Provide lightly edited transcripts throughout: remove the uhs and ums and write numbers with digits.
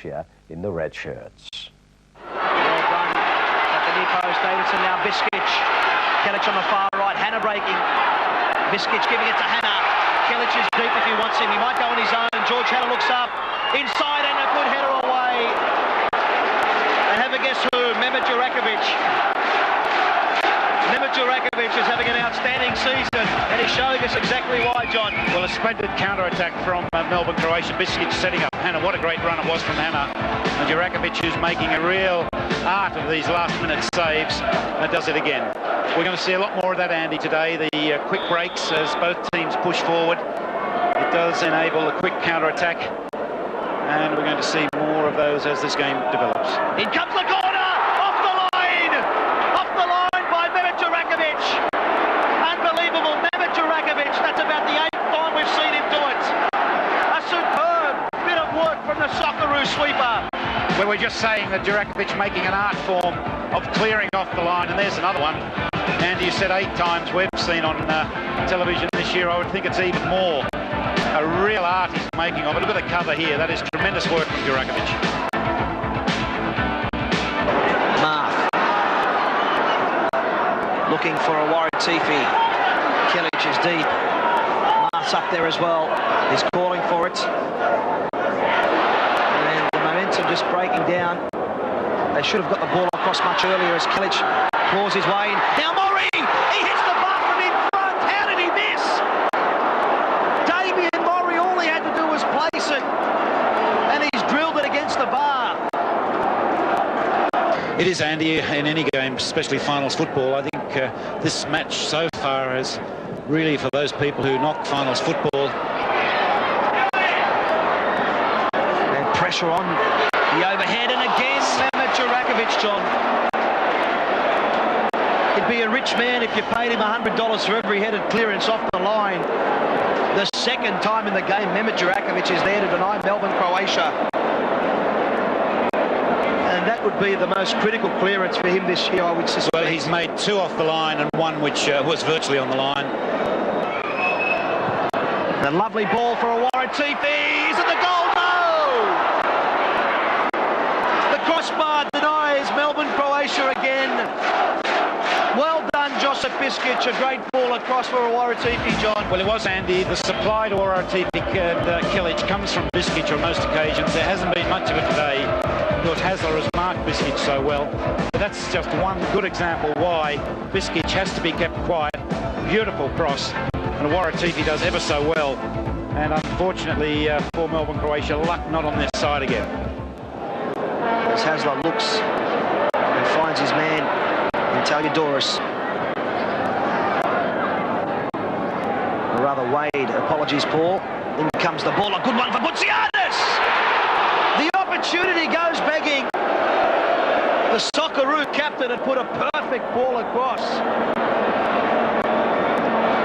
in the red shirts. Well done at the near post. Davidson now Biskic. Kelic on the far right. Hannah breaking. Biskic giving it to Hannah. Kelic is deep if he wants him. He might go on his own. George Hannah looks up. Inside and a good header away. And have a guess who? Mehmet Jurakovic. Mehmet Jurakovic is having an outstanding season, and he's showing us exactly why, John. Well, a splendid counter-attack from Melbourne Croatia. Biskic setting up Hannah. What a great run it was from Hannah. And Jurakovic, who's making a real art of these last-minute saves, does it again. We're going to see a lot more of that, Andy, today. The quick breaks as both teams push forward. It does enable a quick counter-attack, and we're going to see more of those as this game develops. In comes the corner! Off the line! Off the line by Mehmet Jurakovic! Unbelievable, Mehmet Jurakovic. That's about the 8th time we've seen him do it. A superb bit of work from the Socceroo sweeper. Well, we're just saying that Jurakovic making an art form of clearing off the line, and there's another one. Andy, you said 8 times we've seen on television this year. I would think it's even more. A real art he's making of it. Look at the cover here. That is tremendous work from Jurakovic. Marth. Looking for a Waratifi. Kelic is deep. Marth's up there as well. He's calling for it. And the momentum just breaking down. They should have got the ball across much earlier as Kelic claws his way in. Now Murray! He hits the bar from in front. How did he miss? Damien Murray, all he had to do was place it. And he's drilled it against the bar. It is, Andy, in any game, especially finals football. I think this match so far is really for those people who knock finals football. And pressure on the overhead, and again Mehmet Jurakovic, John. He'd be a rich man if you paid him $100 for every headed clearance off the line. The second time in the game Mehmet Jurakovic is there to deny Melbourne Croatia. And that would be the most critical clearance for him this year, I would suspect. Well, he's made 2 off the line and 1 which was virtually on the line. The lovely ball for a Waratifi. Is it the goal? No! The crossbar denies Melbourne Croatia again. Well done, Josip Biskic. A great ball across for a Waratifi, John. Well, it was, Andy. The supply to Waratifi and Kelic comes from Biskic on most occasions. There hasn't been much of it today because Hasler has marked Biskic so well. But that's just one good example why Biskic has to be kept quiet. Beautiful cross. And Waratifi does ever so well. And unfortunately for Melbourne Croatia, luck not on their side again. As Hasler looks and finds his man, Untitled. Or rather Wade, apologies Paul. In comes the ball, a good one for Boutsianis! The opportunity goes begging. The Socceroo captain had put a perfect ball across.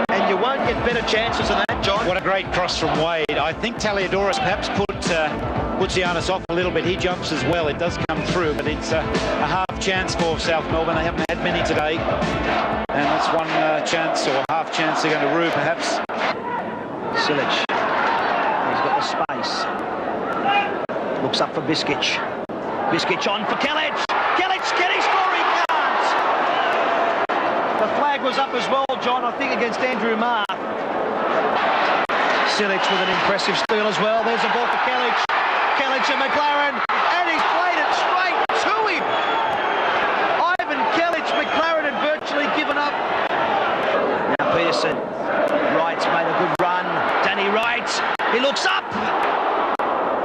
And you won't get better chances than that, John. What a great cross from Wade. I think Taliadoris perhaps put Boutsianis off a little bit. He jumps as well. It does come through, but it's a half chance for South Melbourne. They haven't had many today. And that's one chance or half chance they're going to rue, perhaps. Silic. He's got the space. Looks up for Biskic. Biskic on for Kelic. Kelic, can he score? He can't. The flag was up as well, John, I think against Andrew Marth. Silic with an impressive steal as well. There's a ball for Kelic. Kelic and McLaren, and he's played it straight to him. Ivan Kelic, McLaren had virtually given up. Now Peterson. Wright's made a good run. Danny Wright, he looks up.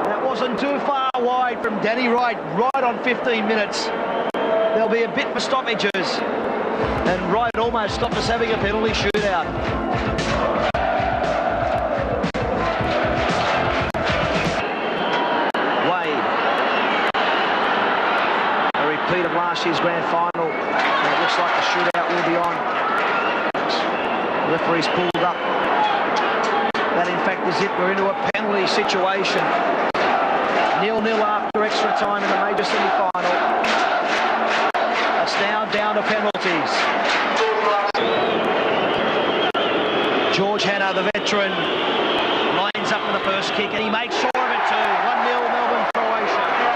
That wasn't too far wide from Danny Wright, right on 15 minutes. There'll be a bit for stoppages. And Wright almost stopped us having a penalty shootout. Wade. A repeat of last year's grand final. And it looks like the shootout will be on. The referee's pulled up. That in fact is it. We're into a penalty situation. 0-0 after extra time in the major semi-final. It's now down to penalties. George Hannah, the veteran, lines up for the first kick, and he makes sure of it too. 1-0 Melbourne Croatia.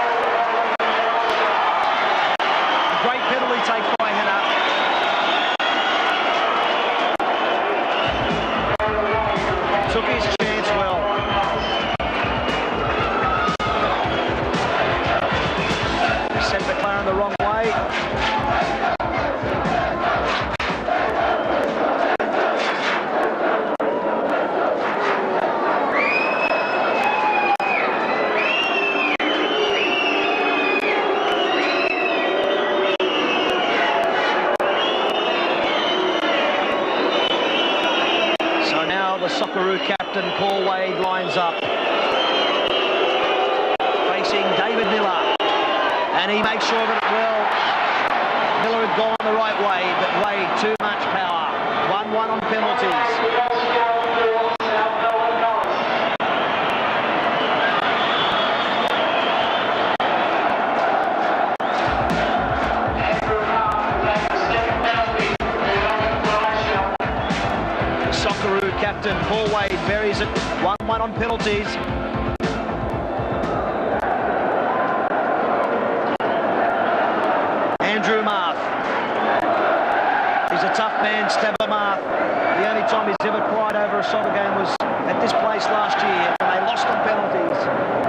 And he makes sure that, well, Miller had gone the right way, but way too much power. 1-1 on penalties. Socceroo captain Paul Wade buries it. 1-1 on penalties. Andrew Marth. He's a tough man, Stabber Marth. The only time he's ever cried over a soccer game was at this place last year when they lost on penalties.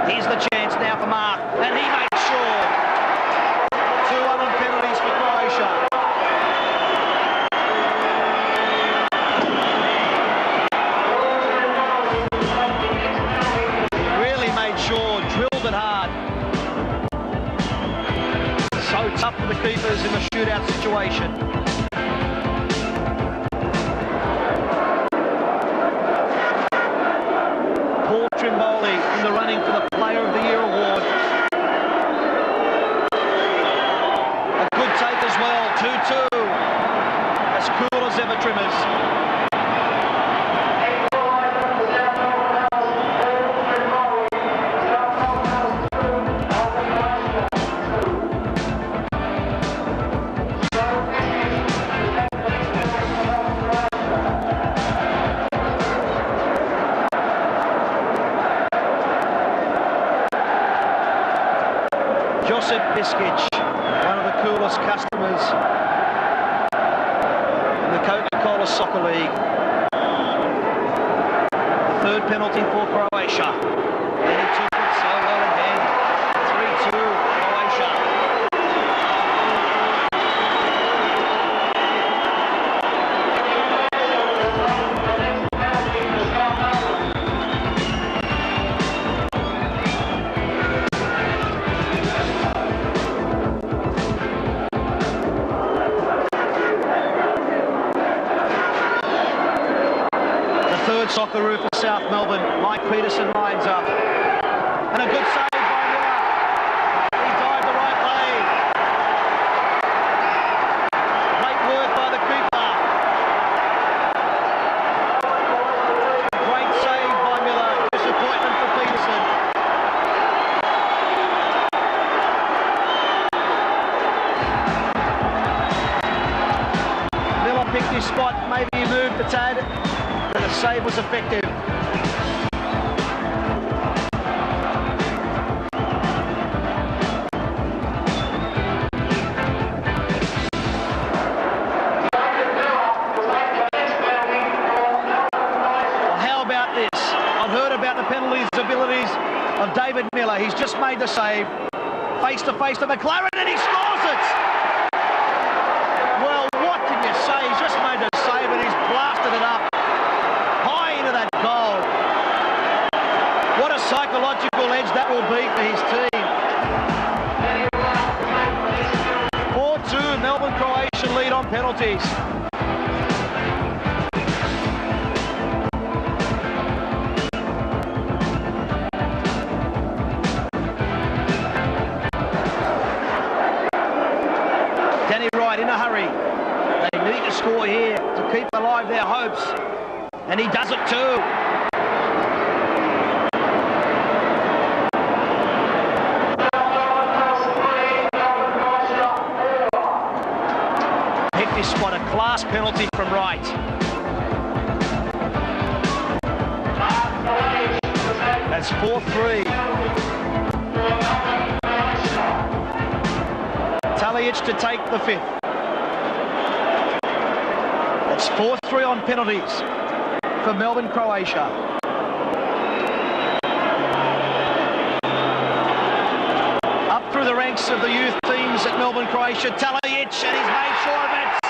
Here's the chance now for Marth, and he makes sure. 2-1 on penalties for Croatia. He really made sure, drilled it hard. So tough for the keepers in the shootout situation. Paul Trimboli in the running for the Player of the Year award. A good take as well, 2-2. As cool as ever, Trimmers. Josip Biskic, one of the coolest customers in the Coca-Cola Soccer League. The third penalty for Croatia. And he took it so well in hand. 3-2 Croatia. Socceroo for South Melbourne. Mike Peterson lines up. And a good save by Miller. He dived the right way. Great work by the keeper. Great save by Miller. Disappointment for Peterson. Miller picked his spot. Maybe he moved the tad. The save was effective. Well, how about this? I've heard about the penalties abilities of David Miller. He's just made the save. Face to face to McLaren, and he scores it! Well, what can you say? He's just made the save and he's blasted it up. Into that goal. What a psychological edge that will be for his team. 4-2, Melbourne Croatia lead on penalties. Danny Wright in a hurry. They need to score here to keep alive their hopes. And he does it too. Picked his spot, a class penalty from Wright. That's 4-3. Talic to take the fifth. That's 4-3 on penalties for Melbourne Croatia. Up through the ranks of the youth teams at Melbourne Croatia, Talic, and he's made sure of it.